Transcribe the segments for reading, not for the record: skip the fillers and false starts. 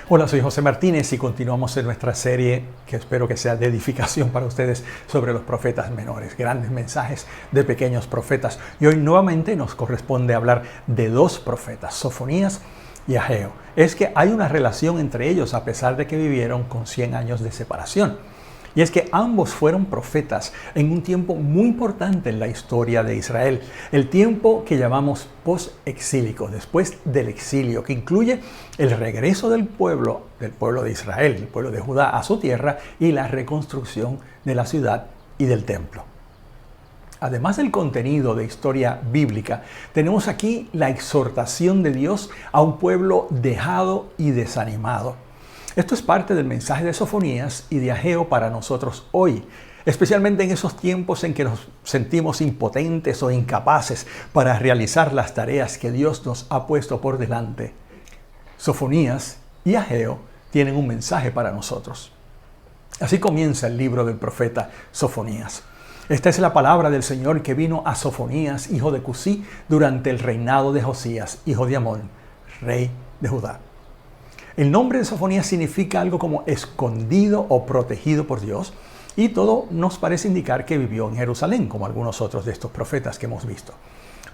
Hola, soy José Martínez y continuamos en nuestra serie que espero que sea de edificación para ustedes sobre los profetas menores, grandes mensajes de pequeños profetas. Y hoy nuevamente nos corresponde hablar de dos profetas, Sofonías y Ageo. Es que hay una relación entre ellos a pesar de que vivieron con 100 años de separación. Y es que ambos fueron profetas en un tiempo muy importante en la historia de Israel, el tiempo que llamamos post-exílico, después del exilio, que incluye el regreso del pueblo de Israel, el pueblo de Judá, a su tierra y la reconstrucción de la ciudad y del templo. Además del contenido de historia bíblica, tenemos aquí la exhortación de Dios a un pueblo dejado y desanimado. Esto es parte del mensaje de Sofonías y de Ageo para nosotros hoy, especialmente en esos tiempos en que nos sentimos impotentes o incapaces para realizar las tareas que Dios nos ha puesto por delante. Sofonías y Ageo tienen un mensaje para nosotros. Así comienza el libro del profeta Sofonías. Esta es la palabra del Señor que vino a Sofonías, hijo de Cusí, durante el reinado de Josías, hijo de Amón, rey de Judá. El nombre de Sofonías significa algo como escondido o protegido por Dios, y todo nos parece indicar que vivió en Jerusalén, como algunos otros de estos profetas que hemos visto.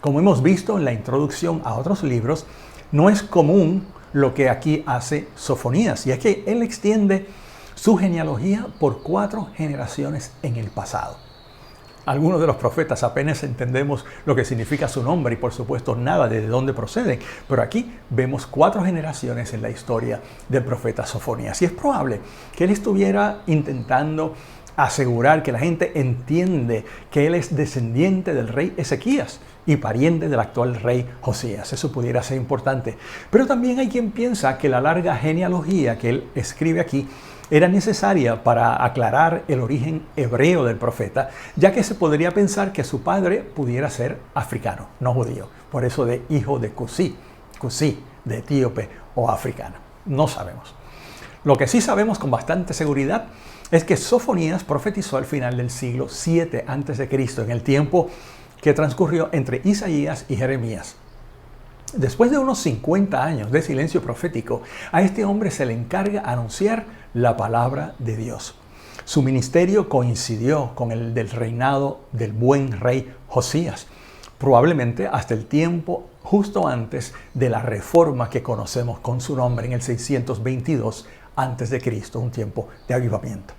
Como hemos visto en la introducción a otros libros, no es común lo que aquí hace Sofonías, y es que él extiende su genealogía por 4 generaciones en el pasado. Algunos de los profetas apenas entendemos lo que significa su nombre y por supuesto nada de dónde proceden, pero aquí vemos 4 generaciones en la historia del profeta Sofonías. Y es probable que él estuviera intentando asegurar que la gente entiende que él es descendiente del rey Ezequías y pariente del actual rey Josías. Eso pudiera ser importante. Pero también hay quien piensa que la larga genealogía que él escribe aquí era necesaria para aclarar el origen hebreo del profeta, ya que se podría pensar que su padre pudiera ser africano, no judío. Por eso de hijo de Cusí, de etíope o africano. No sabemos. Lo que sí sabemos con bastante seguridad es que Sofonías profetizó al final del siglo 7 a.C., en el tiempo que transcurrió entre Isaías y Jeremías. Después de unos 50 años de silencio profético, a este hombre se le encarga anunciar la palabra de Dios. Su ministerio coincidió con el del reinado del buen rey Josías, probablemente hasta el tiempo justo antes de la reforma que conocemos con su nombre en el 622 a.C., un tiempo de avivamiento.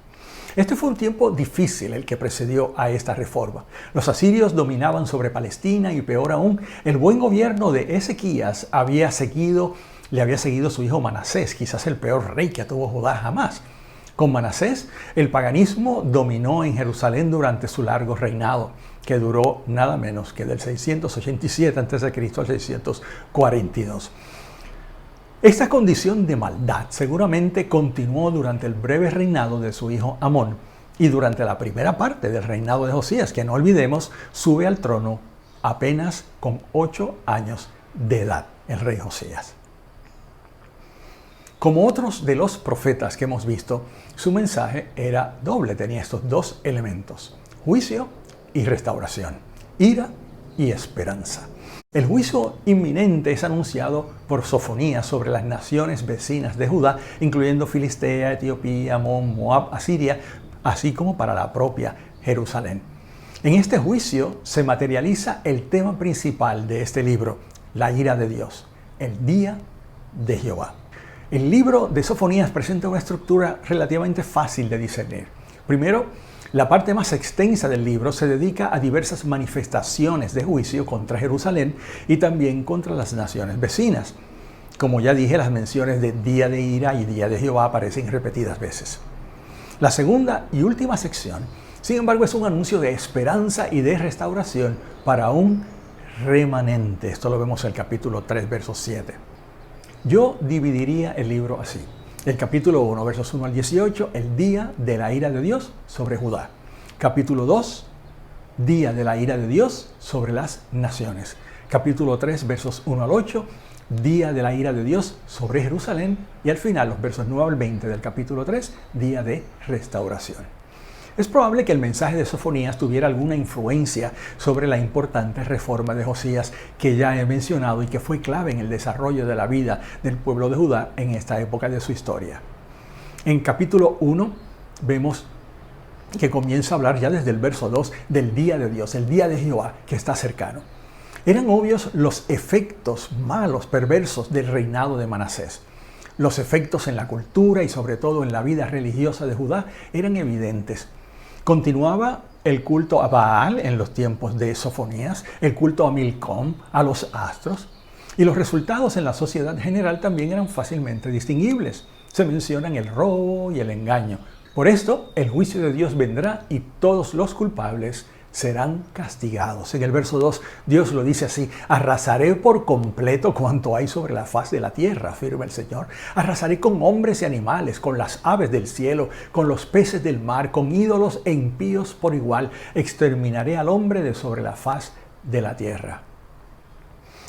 Este fue un tiempo difícil el que precedió a esta reforma. Los asirios dominaban sobre Palestina y peor aún, el buen gobierno de Ezequías le había seguido su hijo Manasés, quizás el peor rey que tuvo Judá jamás. Con Manasés, el paganismo dominó en Jerusalén durante su largo reinado, que duró nada menos que del 687 a.C. al 642. Esta condición de maldad seguramente continuó durante el breve reinado de su hijo Amón y durante la primera parte del reinado de Josías, que no olvidemos, sube al trono apenas con 8 años de edad, el rey Josías. Como otros de los profetas que hemos visto, su mensaje era doble, tenía estos 2 elementos, juicio y restauración, ira y esperanza. El juicio inminente es anunciado por Sofonías sobre las naciones vecinas de Judá, incluyendo Filistea, Etiopía, Amón, Moab, Asiria, así como para la propia Jerusalén. En este juicio se materializa el tema principal de este libro, la ira de Dios, el día de Jehová. El libro de Sofonías presenta una estructura relativamente fácil de discernir. Primero, la parte más extensa del libro se dedica a diversas manifestaciones de juicio contra Jerusalén y también contra las naciones vecinas. Como ya dije, las menciones de día de ira y día de Jehová aparecen repetidas veces. La segunda y última sección, sin embargo, es un anuncio de esperanza y de restauración para un remanente. Esto lo vemos en el capítulo 3, verso 7. Yo dividiría el libro así. El capítulo 1, versos 1 al 18, el día de la ira de Dios sobre Judá. Capítulo 2, día de la ira de Dios sobre las naciones. Capítulo 3, versos 1 al 8, día de la ira de Dios sobre Jerusalén. Y al final, los versos 9 al 20 del capítulo 3, día de restauración. Es probable que el mensaje de Sofonías tuviera alguna influencia sobre la importante reforma de Josías que ya he mencionado y que fue clave en el desarrollo de la vida del pueblo de Judá en esta época de su historia. En capítulo 1 vemos que comienza a hablar ya desde el verso 2 del día de Dios, el día de Jehová que está cercano. Eran obvios los efectos malos, perversos del reinado de Manasés. Los efectos en la cultura y sobre todo en la vida religiosa de Judá eran evidentes. Continuaba el culto a Baal en los tiempos de Sofonías, el culto a Milcom, a los astros, y los resultados en la sociedad general también eran fácilmente distinguibles. Se mencionan el robo y el engaño. Por esto, el juicio de Dios vendrá y todos los culpables serán castigados. En el verso 2, Dios lo dice así: arrasaré por completo cuanto hay sobre la faz de la tierra, afirma el Señor. Arrasaré con hombres y animales, con las aves del cielo, con los peces del mar, con ídolos e impíos por igual. Exterminaré al hombre de sobre la faz de la tierra.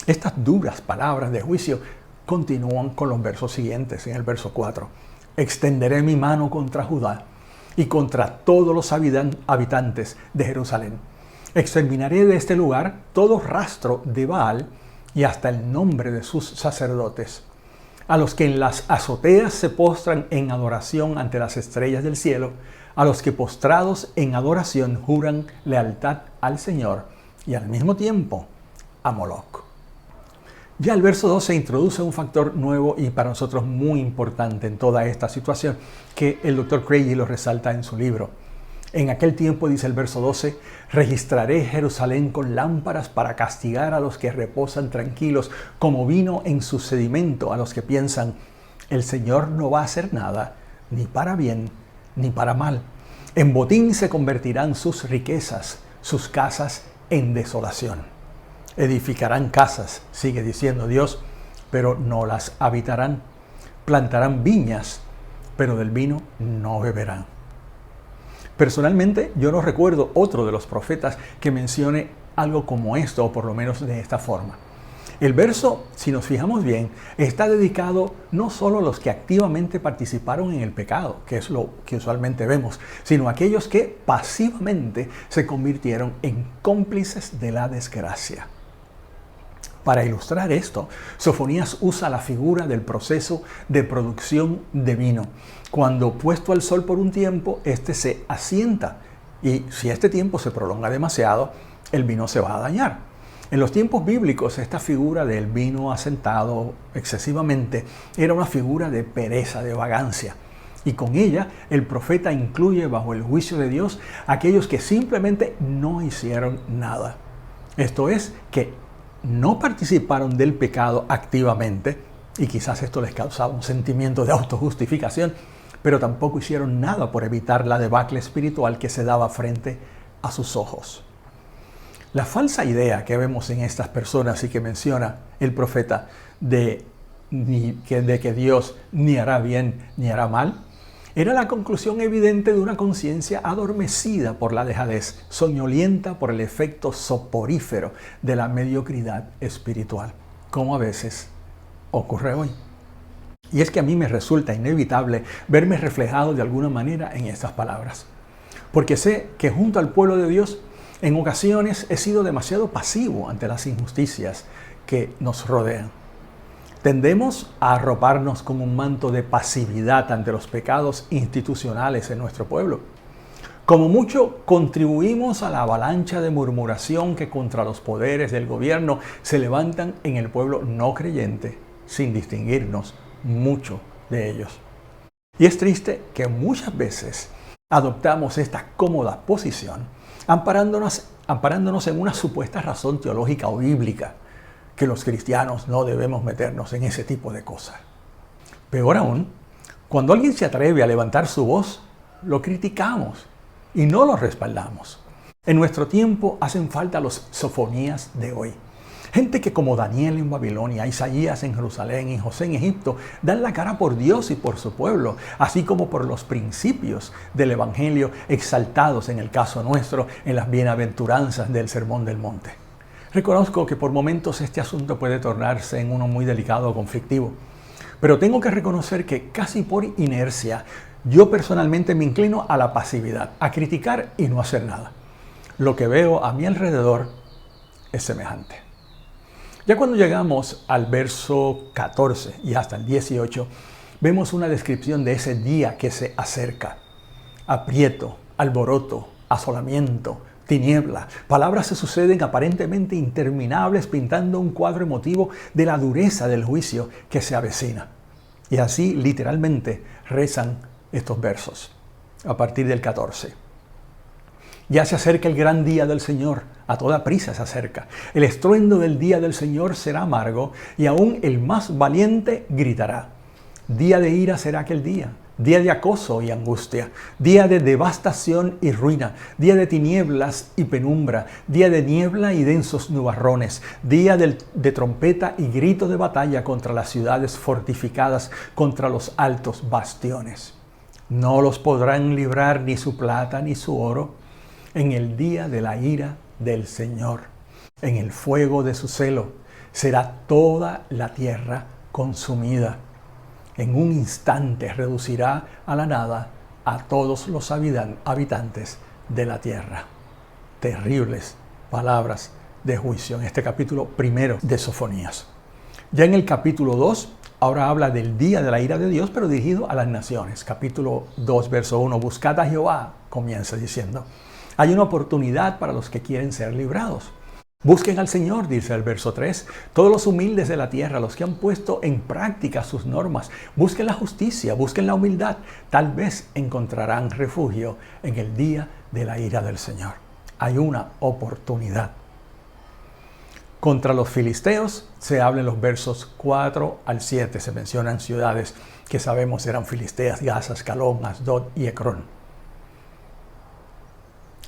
Estas duras palabras de juicio continúan con los versos siguientes. En el verso 4, extenderé mi mano contra Judá y contra todos los habitantes de Jerusalén. Exterminaré de este lugar todo rastro de Baal y hasta el nombre de sus sacerdotes, a los que en las azoteas se postran en adoración ante las estrellas del cielo, a los que postrados en adoración juran lealtad al Señor y al mismo tiempo a Moloc. Ya el verso 2 se introduce un factor nuevo y para nosotros muy importante en toda esta situación que el Dr. Craigie lo resalta en su libro. En aquel tiempo, dice el verso 12, registraré Jerusalén con lámparas para castigar a los que reposan tranquilos, como vino en su sedimento a los que piensan, el Señor no va a hacer nada, ni para bien ni para mal. En botín se convertirán sus riquezas, sus casas en desolación. Edificarán casas, sigue diciendo Dios, pero no las habitarán. Plantarán viñas, pero del vino no beberán. Personalmente, yo no recuerdo otro de los profetas que mencione algo como esto, o por lo menos de esta forma. El verso, si nos fijamos bien, está dedicado no solo a los que activamente participaron en el pecado, que es lo que usualmente vemos, sino a aquellos que pasivamente se convirtieron en cómplices de la desgracia. Para ilustrar esto, Sofonías usa la figura del proceso de producción de vino. Cuando puesto al sol por un tiempo, este se asienta y si este tiempo se prolonga demasiado, el vino se va a dañar. En los tiempos bíblicos, esta figura del vino asentado excesivamente era una figura de pereza, de vagancia. Y con ella, el profeta incluye bajo el juicio de Dios a aquellos que simplemente no hicieron nada. Esto es, que no participaron del pecado activamente, y quizás esto les causaba un sentimiento de autojustificación, pero tampoco hicieron nada por evitar la debacle espiritual que se daba frente a sus ojos. La falsa idea que vemos en estas personas y que menciona el profeta de que Dios ni hará bien ni hará mal, era la conclusión evidente de una conciencia adormecida por la dejadez, soñolienta por el efecto soporífero de la mediocridad espiritual, como a veces ocurre hoy. Y es que a mí me resulta inevitable verme reflejado de alguna manera en estas palabras, porque sé que junto al pueblo de Dios, en ocasiones he sido demasiado pasivo ante las injusticias que nos rodean. Tendemos a arroparnos con un manto de pasividad ante los pecados institucionales en nuestro pueblo. Como mucho, contribuimos a la avalancha de murmuración que contra los poderes del gobierno se levantan en el pueblo no creyente, sin distinguirnos mucho de ellos. Y es triste que muchas veces adoptamos esta cómoda posición, amparándonos en una supuesta razón teológica o bíblica, que los cristianos no debemos meternos en ese tipo de cosas. Peor aún, cuando alguien se atreve a levantar su voz, lo criticamos y no lo respaldamos. En nuestro tiempo hacen falta los Sofonías de hoy. Gente que como Daniel en Babilonia, Isaías en Jerusalén y José en Egipto dan la cara por Dios y por su pueblo, así como por los principios del Evangelio exaltados en el caso nuestro en las bienaventuranzas del Sermón del Monte. Reconozco que por momentos este asunto puede tornarse en uno muy delicado o conflictivo, pero tengo que reconocer que casi por inercia Yo personalmente me inclino a la pasividad, a criticar y no hacer nada. Lo que veo a mi alrededor es semejante. Ya cuando llegamos al verso 14 y hasta el 18, vemos una descripción de ese día que se acerca. Aprieto, alboroto, asolamiento, tiniebla. Palabras se suceden aparentemente interminables, pintando un cuadro emotivo de la dureza del juicio que se avecina. Y así literalmente rezan estos versos a partir del 14. Ya se acerca el gran día del Señor, a toda prisa se acerca. El estruendo del día del Señor será amargo y aún el más valiente gritará. Día de ira será aquel día, día de acoso y angustia, día de devastación y ruina, día de tinieblas y penumbra, día de niebla y densos nubarrones, día de trompeta y grito de batalla contra las ciudades fortificadas, contra los altos bastiones. No los podrán librar ni su plata ni su oro en el día de la ira del Señor. En el fuego de su celo será toda la tierra consumida. En un instante reducirá a la nada a todos los habitantes de la tierra. Terribles palabras de juicio en este capítulo primero de Sofonías. Ya en el capítulo 2, ahora habla del día de la ira de Dios, pero dirigido a las naciones. Capítulo 2, verso 1, buscad a Jehová, comienza diciendo. Hay una oportunidad para los que quieren ser librados. Busquen al Señor, dice el verso 3, todos los humildes de la tierra, los que han puesto en práctica sus normas. Busquen la justicia, busquen la humildad. Tal vez encontrarán refugio en el día de la ira del Señor. Hay una oportunidad. Contra los filisteos se habla en los versos 4 al 7. Se mencionan ciudades que sabemos eran filisteas: Gaza, Ascalón, Asdod y Ecrón.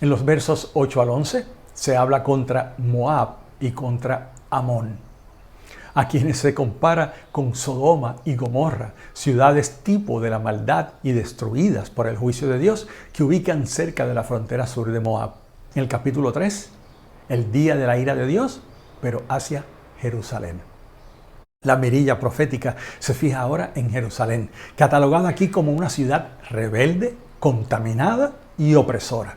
En los versos 8 al 11 se habla contra Moab y contra Amón, a quienes se compara con Sodoma y Gomorra, ciudades tipo de la maldad y destruidas por el juicio de Dios, que ubican cerca de la frontera sur de Moab. En el capítulo 3, el día de la ira de Dios, pero hacia Jerusalén. La mirilla profética se fija ahora en Jerusalén, catalogada aquí como una ciudad rebelde, contaminada y opresora.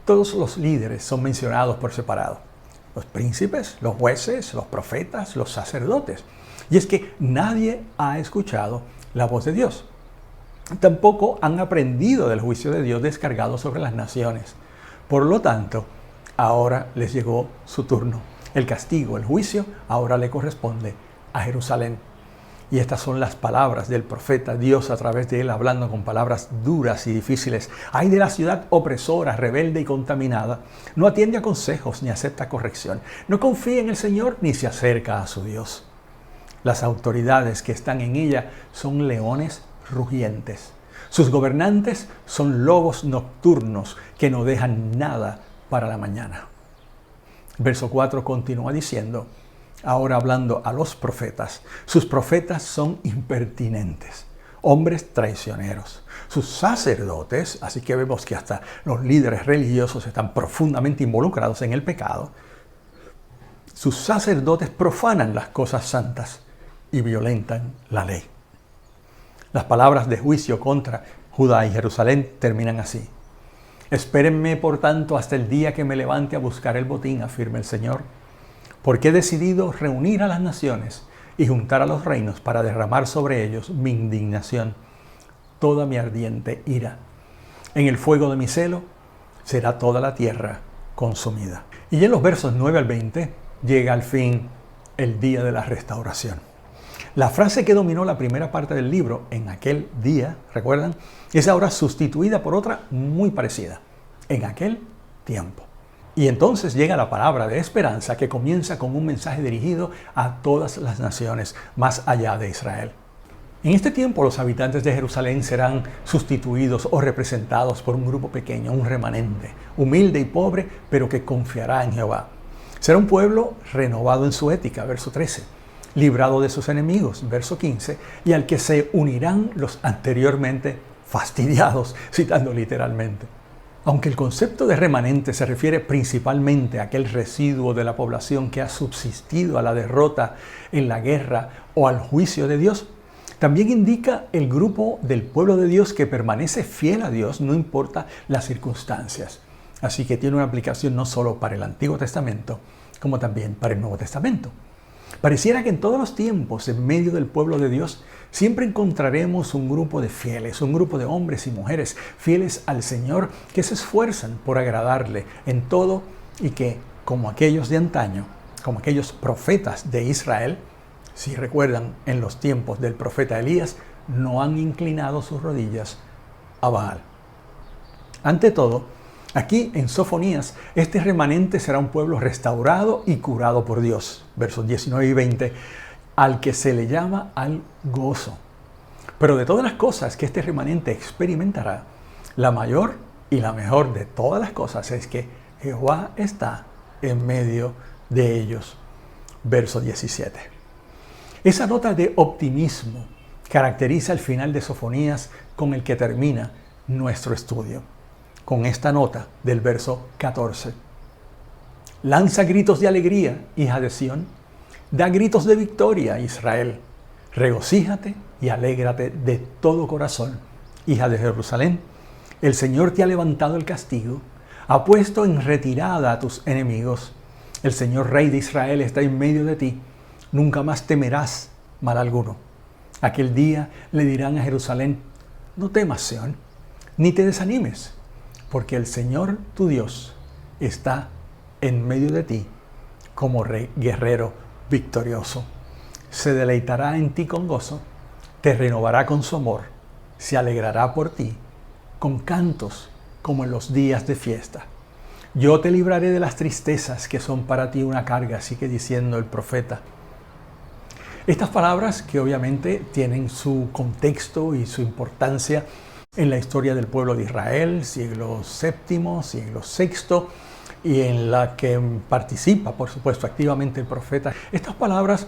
Todos los líderes son mencionados por separado. Los príncipes, los jueces, los profetas, los sacerdotes. Y es que nadie ha escuchado la voz de Dios. Tampoco han aprendido del juicio de Dios descargado sobre las naciones. Por lo tanto, ahora les llegó su turno. El castigo, el juicio, ahora le corresponde a Jerusalén. Y estas son las palabras del profeta, Dios a través de él hablando con palabras duras y difíciles. Ay de la ciudad opresora, rebelde y contaminada. No atiende a consejos ni acepta corrección. No confía en el Señor ni se acerca a su Dios. Las autoridades que están en ella son leones rugientes. Sus gobernantes son lobos nocturnos que no dejan nada para la mañana. Verso 4 continúa diciendo, ahora hablando a los profetas, sus profetas son impertinentes, hombres traicioneros. Sus sacerdotes, así que vemos que hasta los líderes religiosos están profundamente involucrados en el pecado. Sus sacerdotes profanan las cosas santas y violentan la ley. Las palabras de juicio contra Judá y Jerusalén terminan así. Espérenme, por tanto, hasta el día que me levante a buscar el botín, afirma el Señor, porque he decidido reunir a las naciones y juntar a los reinos para derramar sobre ellos mi indignación, toda mi ardiente ira. En el fuego de mi celo será toda la tierra consumida. Y en los versos 9 al 20 llega al fin el día de la restauración. La frase que dominó la primera parte del libro, en aquel día, ¿recuerdan?, es ahora sustituida por otra muy parecida, en aquel tiempo. Y entonces llega la palabra de esperanza que comienza con un mensaje dirigido a todas las naciones más allá de Israel. En este tiempo los habitantes de Jerusalén serán sustituidos o representados por un grupo pequeño, un remanente, humilde y pobre, pero que confiará en Jehová. Será un pueblo renovado en su ética, verso 13, librado de sus enemigos, verso 15, y al que se unirán los anteriormente fastidiados, citando literalmente. Aunque el concepto de remanente se refiere principalmente a aquel residuo de la población que ha subsistido a la derrota en la guerra o al juicio de Dios, También indica el grupo del pueblo de Dios que permanece fiel a Dios, no importa las circunstancias. Así que tiene una aplicación no solo para el Antiguo Testamento, como también para el Nuevo Testamento. Pareciera que en todos los tiempos, en medio del pueblo de Dios, siempre encontraremos un grupo de fieles, un grupo de hombres y mujeres fieles al Señor que se esfuerzan por agradarle en todo y que, como aquellos de antaño, como aquellos profetas de Israel, si recuerdan en los tiempos del profeta Elías, no han inclinado sus rodillas a Baal. Ante todo, aquí en Sofonías, este remanente será un pueblo restaurado y curado por Dios. Versos 19 y 20, al que se le llama al gozo. Pero de todas las cosas que este remanente experimentará, la mayor y la mejor de todas las cosas es que Jehová está en medio de ellos. Verso 17. Esa nota de optimismo caracteriza el final de Sofonías con el que termina nuestro estudio. Con esta nota del verso 14. Lanza gritos de alegría, hija de Sión. Da gritos de victoria, Israel. Regocíjate y alégrate de todo corazón, hija de Jerusalén. El Señor te ha levantado el castigo, ha puesto en retirada a tus enemigos. El Señor Rey de Israel está en medio de ti. Nunca más temerás mal alguno. Aquel día le dirán a Jerusalén, no temas, Sión, ni te desanimes, porque el Señor tu Dios está en medio de ti como rey guerrero victorioso. Se deleitará en ti con gozo, te renovará con su amor, se alegrará por ti con cantos como en los días de fiesta. Yo te libraré de las tristezas que son para ti una carga, sigue diciendo el profeta. Estas palabras, que obviamente tienen su contexto y su importancia en la historia del pueblo de Israel, siglo VII, siglo VI, y en la que participa, por supuesto, activamente el profeta. Estas palabras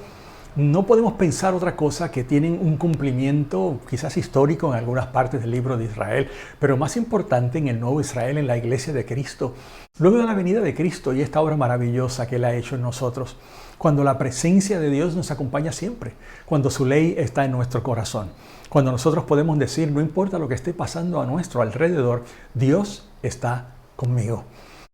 no podemos pensar otra cosa que tienen un cumplimiento quizás histórico en algunas partes del libro de Israel, pero más importante en el nuevo Israel, en la iglesia de Cristo. Luego de la venida de Cristo y esta obra maravillosa que Él ha hecho en nosotros, cuando la presencia de Dios nos acompaña siempre, cuando su ley está en nuestro corazón, cuando nosotros podemos decir, no importa lo que esté pasando a nuestro alrededor, Dios está conmigo.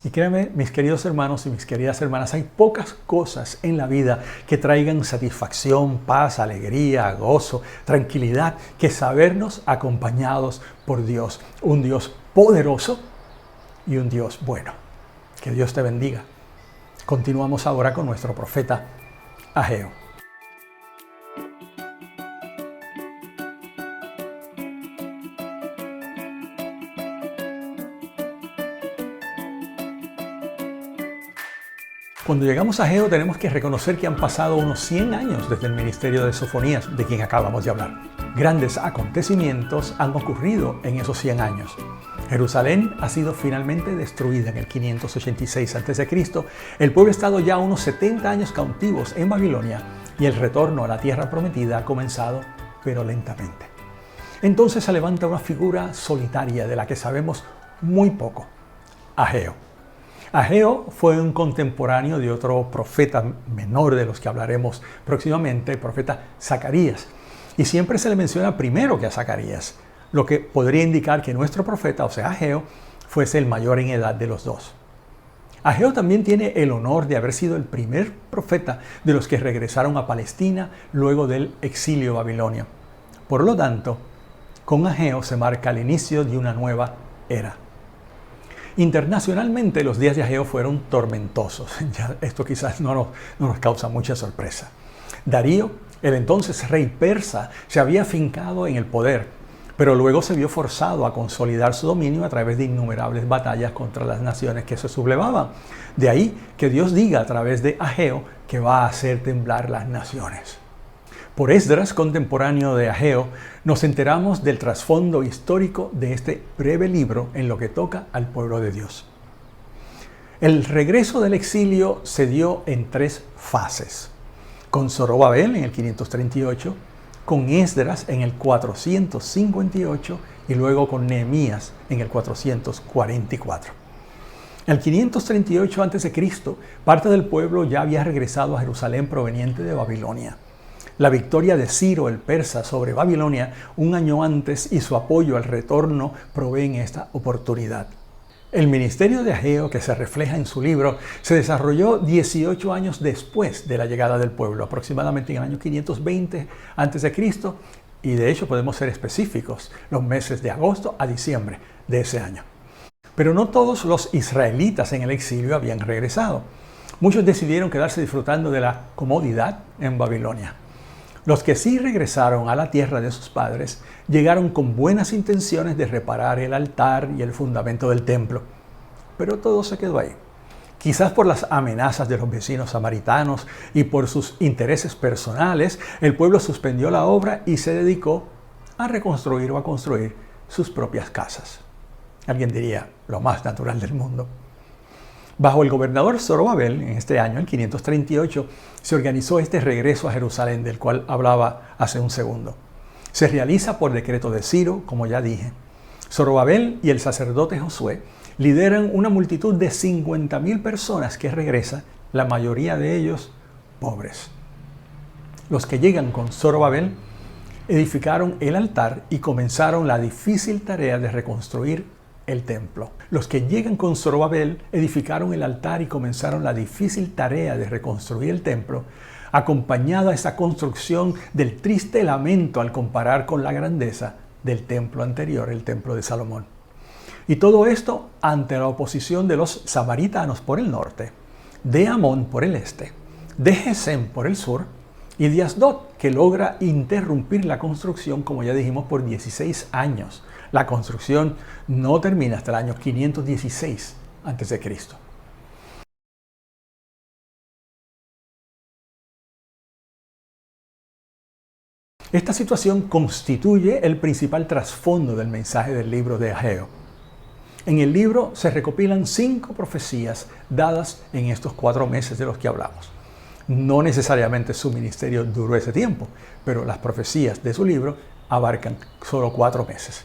Y créanme, mis queridos hermanos y mis queridas hermanas, hay pocas cosas en la vida que traigan satisfacción, paz, alegría, gozo, tranquilidad, que sabernos acompañados por Dios, un Dios poderoso y un Dios bueno. Que Dios te bendiga. Continuamos ahora con nuestro profeta Ageo. Cuando llegamos a Ageo tenemos que reconocer que han pasado unos 100 años desde el ministerio de Sofonías, de quien acabamos de hablar. Grandes acontecimientos han ocurrido en esos 100 años. Jerusalén ha sido finalmente destruida en el 586 a.C. El pueblo ha estado ya unos 70 años cautivos en Babilonia y el retorno a la tierra prometida ha comenzado, pero lentamente. Entonces se levanta una figura solitaria de la que sabemos muy poco, Ageo. Ageo fue un contemporáneo de otro profeta menor de los que hablaremos próximamente, el profeta Zacarías. Y siempre se le menciona primero que a Zacarías, lo que podría indicar que nuestro profeta, o sea Ageo, fuese el mayor en edad de los dos. Ageo también tiene el honor de haber sido el primer profeta de los que regresaron a Palestina luego del exilio babilonio. Por lo tanto, con Ageo se marca el inicio de una nueva era. Internacionalmente los días de Ageo fueron tormentosos. Ya esto quizás no nos causa mucha sorpresa. Darío, el entonces rey persa, se había afincado en el poder, pero luego se vio forzado a consolidar su dominio a través de innumerables batallas contra las naciones que se sublevaban. De ahí que Dios diga a través de Ageo que va a hacer temblar las naciones. Por Esdras, contemporáneo de Ageo, nos enteramos del trasfondo histórico de este breve libro en lo que toca al pueblo de Dios. El regreso del exilio se dio en 3 fases. Con Zorobabel en el 538, con Esdras en el 458 y luego con Nehemías en el 444. En el 538 a.C., parte del pueblo ya había regresado a Jerusalén proveniente de Babilonia. La victoria de Ciro el persa sobre Babilonia un año antes y su apoyo al retorno proveen esta oportunidad. El ministerio de Ageo, que se refleja en su libro, se desarrolló 18 años después de la llegada del pueblo, aproximadamente en el año 520 a.C., y de hecho podemos ser específicos, los meses de agosto a diciembre de ese año. Pero no todos los israelitas en el exilio habían regresado. Muchos decidieron quedarse disfrutando de la comodidad en Babilonia. Los que sí regresaron a la tierra de sus padres llegaron con buenas intenciones de reparar el altar y el fundamento del templo. Pero todo se quedó ahí. Quizás por las amenazas de los vecinos samaritanos y por sus intereses personales, el pueblo suspendió la obra y se dedicó a reconstruir o a construir sus propias casas. Alguien diría, lo más natural del mundo. Bajo el gobernador Zorobabel, en este año, en 538, se organizó este regreso a Jerusalén del cual hablaba hace un segundo. Se realiza por decreto de Ciro, como ya dije. Zorobabel y el sacerdote Josué lideran una multitud de 50,000 personas que regresa, la mayoría de ellos pobres. Los que llegan con Zorobabel edificaron el altar y comenzaron la difícil tarea de reconstruir el templo. Los que llegan con Zorobabel edificaron el altar y comenzaron la difícil tarea de reconstruir el templo, acompañada a esa construcción del triste lamento al comparar con la grandeza del templo anterior, el templo de Salomón. Y todo esto ante la oposición de los samaritanos por el norte, de Amón por el este, de Gesem por el sur y de Asdod, que logra interrumpir la construcción, como ya dijimos, por 16 años. La construcción no termina hasta el año 516 a.C. Esta situación constituye el principal trasfondo del mensaje del libro de Ageo. En el libro se recopilan 5 profecías dadas en estos 4 meses de los que hablamos. No necesariamente su ministerio duró ese tiempo, pero las profecías de su libro abarcan solo 4 meses.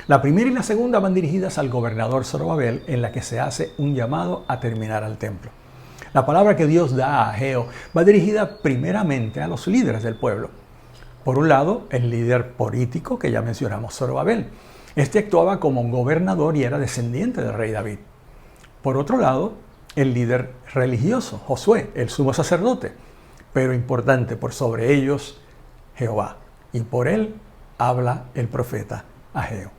La primera y la segunda van dirigidas al gobernador Zorobabel, en la que se hace un llamado a terminar al templo. La palabra que Dios da a Ageo va dirigida primeramente a los líderes del pueblo. Por un lado, el líder político que ya mencionamos, Zorobabel. Este actuaba como un gobernador y era descendiente del rey David. Por otro lado, el líder religioso, Josué, el sumo sacerdote. Pero importante, por sobre ellos, Jehová. Y por él habla el profeta Ageo.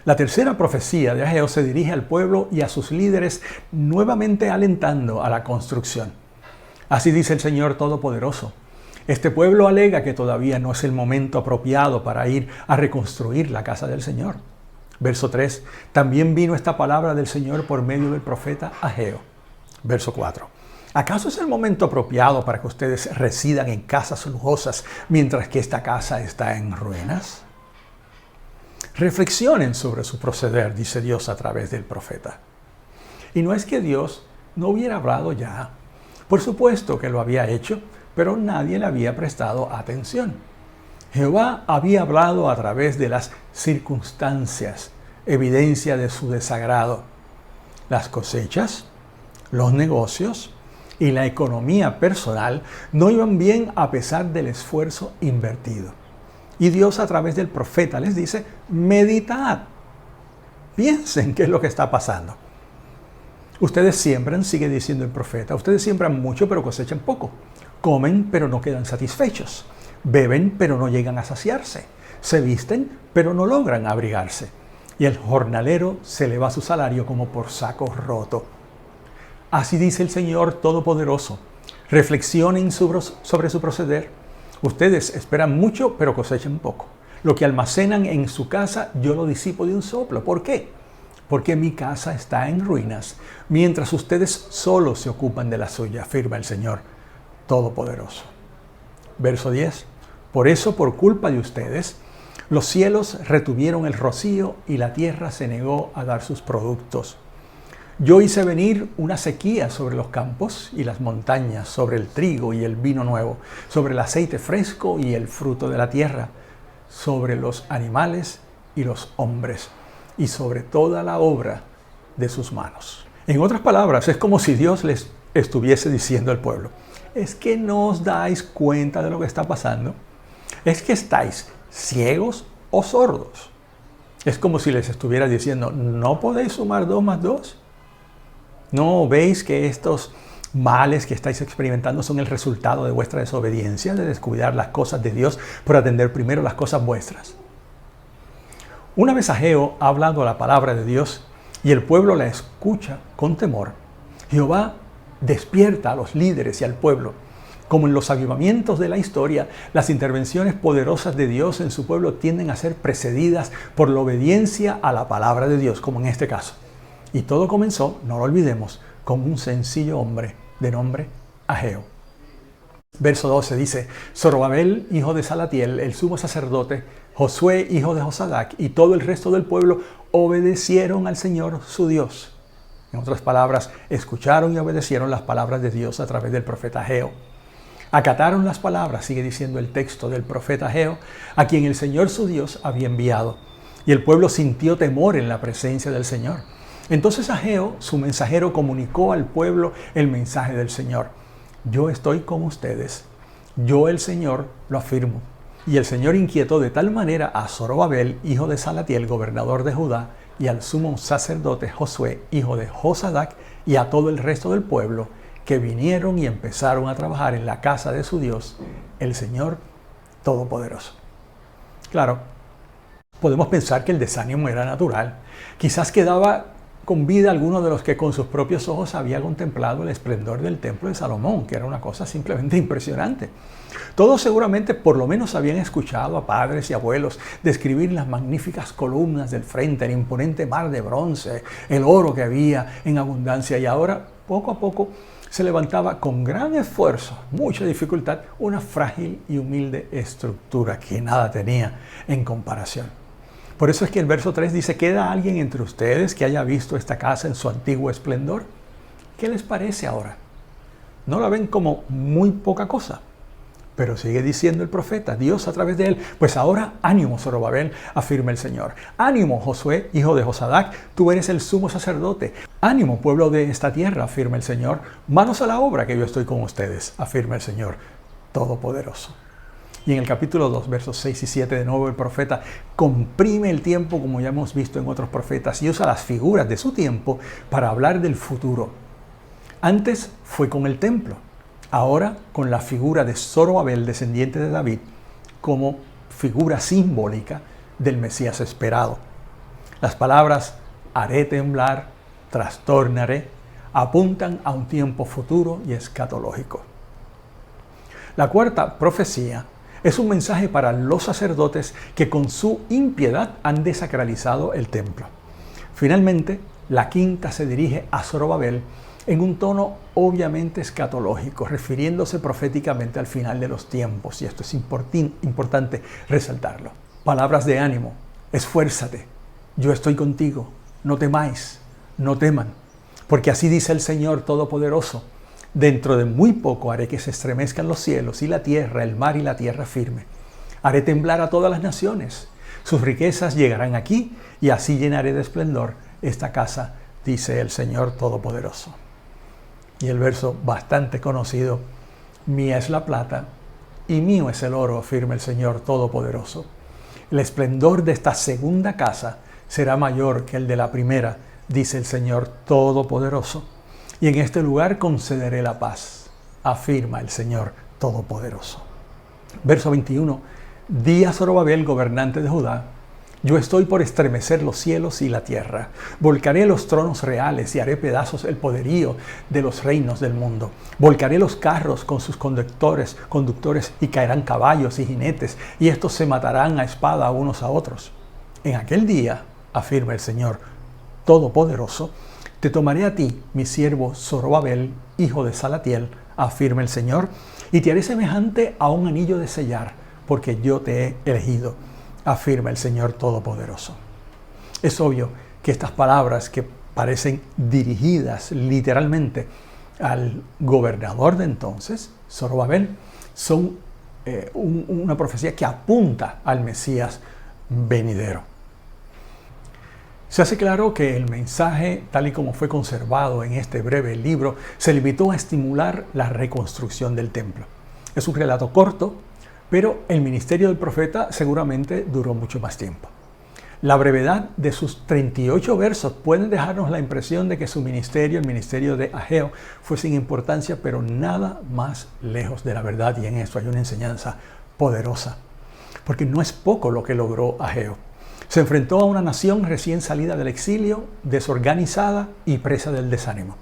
La tercera profecía de Ageo se dirige al pueblo y a sus líderes, nuevamente alentando a la construcción. Así dice el Señor Todopoderoso: este pueblo alega que todavía no es el momento apropiado para ir a reconstruir la casa del Señor. Verso 3. También vino esta palabra del Señor por medio del profeta Ageo. Verso 4. ¿Acaso es el momento apropiado para que ustedes residan en casas lujosas mientras que esta casa está en ruinas? Reflexionen sobre su proceder, dice Dios a través del profeta. Y no es que Dios no hubiera hablado ya. Por supuesto que lo había hecho, pero nadie le había prestado atención. Jehová había hablado a través de las circunstancias, evidencia de su desagrado. Las cosechas, los negocios y la economía personal no iban bien a pesar del esfuerzo invertido. Y Dios a través del profeta les dice: meditad, piensen qué es lo que está pasando. Ustedes siembran, sigue diciendo el profeta, ustedes siembran mucho pero cosechan poco. Comen pero no quedan satisfechos. Beben pero no llegan a saciarse. Se visten pero no logran abrigarse. Y el jornalero se le va su salario como por saco roto. Así dice el Señor Todopoderoso. Reflexionen sobre su proceder. Ustedes esperan mucho, pero cosechan poco. Lo que almacenan en su casa, yo lo disipo de un soplo. ¿Por qué? Porque mi casa está en ruinas, mientras ustedes solo se ocupan de la suya, afirma el Señor Todopoderoso. Verso 10. Por eso, por culpa de ustedes, los cielos retuvieron el rocío y la tierra se negó a dar sus productos. Yo hice venir una sequía sobre los campos y las montañas, sobre el trigo y el vino nuevo, sobre el aceite fresco y el fruto de la tierra, sobre los animales y los hombres, y sobre toda la obra de sus manos. En otras palabras, es como si Dios les estuviese diciendo al pueblo: ¿es que no os dais cuenta de lo que está pasando? ¿Es que estáis ciegos o sordos? Es como si les estuviera diciendo: ¿no podéis sumar 2 más 2? ¿No veis que estos males que estáis experimentando son el resultado de vuestra desobediencia, de descuidar las cosas de Dios por atender primero las cosas vuestras? Una vez Ageo ha hablado la palabra de Dios y el pueblo la escucha con temor, Jehová despierta a los líderes y al pueblo. Como en los avivamientos de la historia, las intervenciones poderosas de Dios en su pueblo tienden a ser precedidas por la obediencia a la palabra de Dios, como en este caso. Y todo comenzó, no lo olvidemos, con un sencillo hombre de nombre Ageo. Verso 12 dice: Zorobabel, hijo de Salatiel, el sumo sacerdote, Josué, hijo de Josadac, y todo el resto del pueblo obedecieron al Señor su Dios. En otras palabras, escucharon y obedecieron las palabras de Dios a través del profeta Ageo. Acataron las palabras, sigue diciendo el texto, del profeta Ageo, a quien el Señor su Dios había enviado. Y el pueblo sintió temor en la presencia del Señor. Entonces Ageo, su mensajero, comunicó al pueblo el mensaje del Señor: yo estoy con ustedes, yo el Señor lo afirmo. Y el Señor inquietó de tal manera a Zorobabel, hijo de Salatiel, gobernador de Judá, y al sumo sacerdote Josué, hijo de Josadac, y a todo el resto del pueblo, que vinieron y empezaron a trabajar en la casa de su Dios, el Señor Todopoderoso. Claro, podemos pensar que el desánimo era natural. Quizás quedaba con vida alguno de los que con sus propios ojos había contemplado el esplendor del templo de Salomón, que era una cosa simplemente impresionante. Todos seguramente por lo menos habían escuchado a padres y abuelos describir las magníficas columnas del frente, el imponente mar de bronce, el oro que había en abundancia, y ahora, poco a poco, se levantaba con gran esfuerzo, mucha dificultad, una frágil y humilde estructura que nada tenía en comparación. Por eso es que el verso 3 dice: ¿queda alguien entre ustedes que haya visto esta casa en su antiguo esplendor? ¿Qué les parece ahora? ¿No la ven como muy poca cosa? Pero sigue diciendo el profeta, Dios a través de él: pues ahora ánimo, Zorobabel, afirma el Señor. Ánimo, Josué, hijo de Josadac, tú eres el sumo sacerdote. Ánimo, pueblo de esta tierra, afirma el Señor. Manos a la obra, que yo estoy con ustedes, afirma el Señor Todopoderoso. Y en el capítulo 2, versos 6 y 7, de nuevo el profeta comprime el tiempo, como ya hemos visto en otros profetas, y usa las figuras de su tiempo para hablar del futuro. Antes fue con el templo, ahora con la figura de Zorobabel, descendiente de David, como figura simbólica del Mesías esperado. Las palabras haré temblar, trastornaré, apuntan a un tiempo futuro y escatológico. La cuarta profecía es un mensaje para los sacerdotes que con su impiedad han desacralizado el templo. Finalmente, la quinta se dirige a Zorobabel en un tono obviamente escatológico, refiriéndose proféticamente al final de los tiempos, y esto es importante resaltarlo. Palabras de ánimo: esfuérzate, yo estoy contigo, no temáis, no teman, porque así dice el Señor Todopoderoso: dentro de muy poco haré que se estremezcan los cielos y la tierra, el mar y la tierra firme. Haré temblar a todas las naciones. Sus riquezas llegarán aquí y así llenaré de esplendor esta casa, dice el Señor Todopoderoso. Y el verso bastante conocido: mía es la plata y mío es el oro, afirma el Señor Todopoderoso. El esplendor de esta segunda casa será mayor que el de la primera, dice el Señor Todopoderoso. Y en este lugar concederé la paz, afirma el Señor Todopoderoso. Verso 21. Di a Zorobabel, gobernante de Judá: yo estoy por estremecer los cielos y la tierra. Volcaré los tronos reales y haré pedazos el poderío de los reinos del mundo. Volcaré los carros con sus conductores, y caerán caballos y jinetes, y estos se matarán a espada unos a otros. En aquel día, afirma el Señor Todopoderoso, te tomaré a ti, mi siervo Zorobabel, hijo de Salatiel, afirma el Señor, y te haré semejante a un anillo de sellar, porque yo te he elegido, afirma el Señor Todopoderoso. Es obvio que estas palabras, que parecen dirigidas literalmente al gobernador de entonces, Zorobabel, son una profecía que apunta al Mesías venidero. Se hace claro que el mensaje, tal y como fue conservado en este breve libro, se limitó a estimular la reconstrucción del templo. Es un relato corto, pero el ministerio del profeta seguramente duró mucho más tiempo. La brevedad de sus 38 versos puede dejarnos la impresión de que su ministerio, el ministerio de Ageo, fue sin importancia, pero nada más lejos de la verdad, y en esto hay una enseñanza poderosa, porque no es poco lo que logró Ageo. Se enfrentó a una nación recién salida del exilio, desorganizada y presa del desánimo.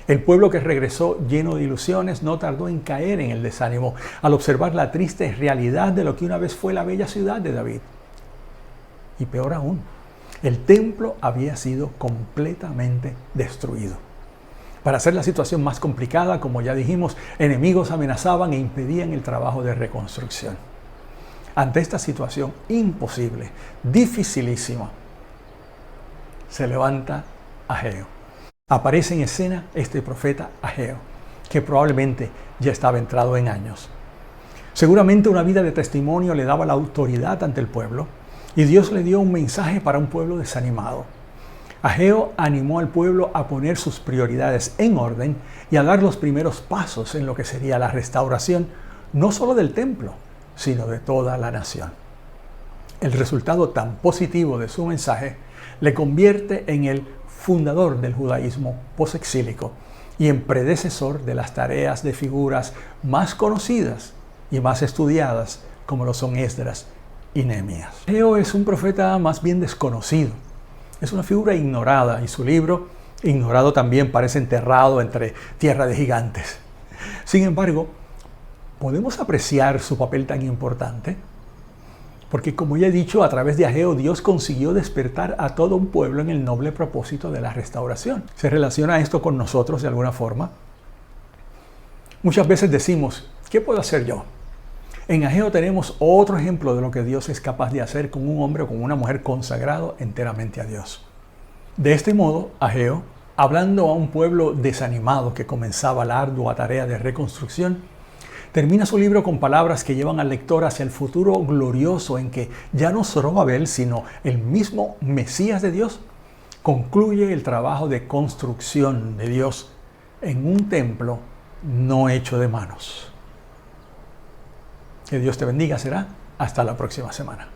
El pueblo que regresó lleno de ilusiones no tardó en caer en el desánimo al observar la triste realidad de lo que una vez fue la bella ciudad de David. Y peor aún, el templo había sido completamente destruido. Para hacer la situación más complicada, como ya dijimos, enemigos amenazaban e impedían el trabajo de reconstrucción. Ante esta situación imposible, dificilísima, se levanta Ageo. Aparece en escena este profeta Ageo, que probablemente ya estaba entrado en años. Seguramente una vida de testimonio le daba la autoridad ante el pueblo, y Dios le dio un mensaje para un pueblo desanimado. Ageo animó al pueblo a poner sus prioridades en orden y a dar los primeros pasos en lo que sería la restauración, no solo del templo, sino de toda la nación. El resultado tan positivo de su mensaje le convierte en el fundador del judaísmo posexílico y en predecesor de las tareas de figuras más conocidas y más estudiadas como lo son Esdras y Nehemías. Ageo es un profeta más bien desconocido. Es una figura ignorada y su libro, ignorado también, parece enterrado entre tierra de gigantes. Sin embargo, ¿podemos apreciar su papel tan importante? Porque, como ya he dicho, a través de Ageo Dios consiguió despertar a todo un pueblo en el noble propósito de la restauración. ¿Se relaciona esto con nosotros de alguna forma? Muchas veces decimos, ¿qué puedo hacer yo? En Ageo tenemos otro ejemplo de lo que Dios es capaz de hacer con un hombre o con una mujer consagrado enteramente a Dios. De este modo, Ageo, hablando a un pueblo desanimado que comenzaba la ardua tarea de reconstrucción, termina su libro con palabras que llevan al lector hacia el futuro glorioso en que ya no Zorobabel, sino el mismo Mesías de Dios, concluye el trabajo de construcción de Dios en un templo no hecho de manos. Que Dios te bendiga, será hasta la próxima semana.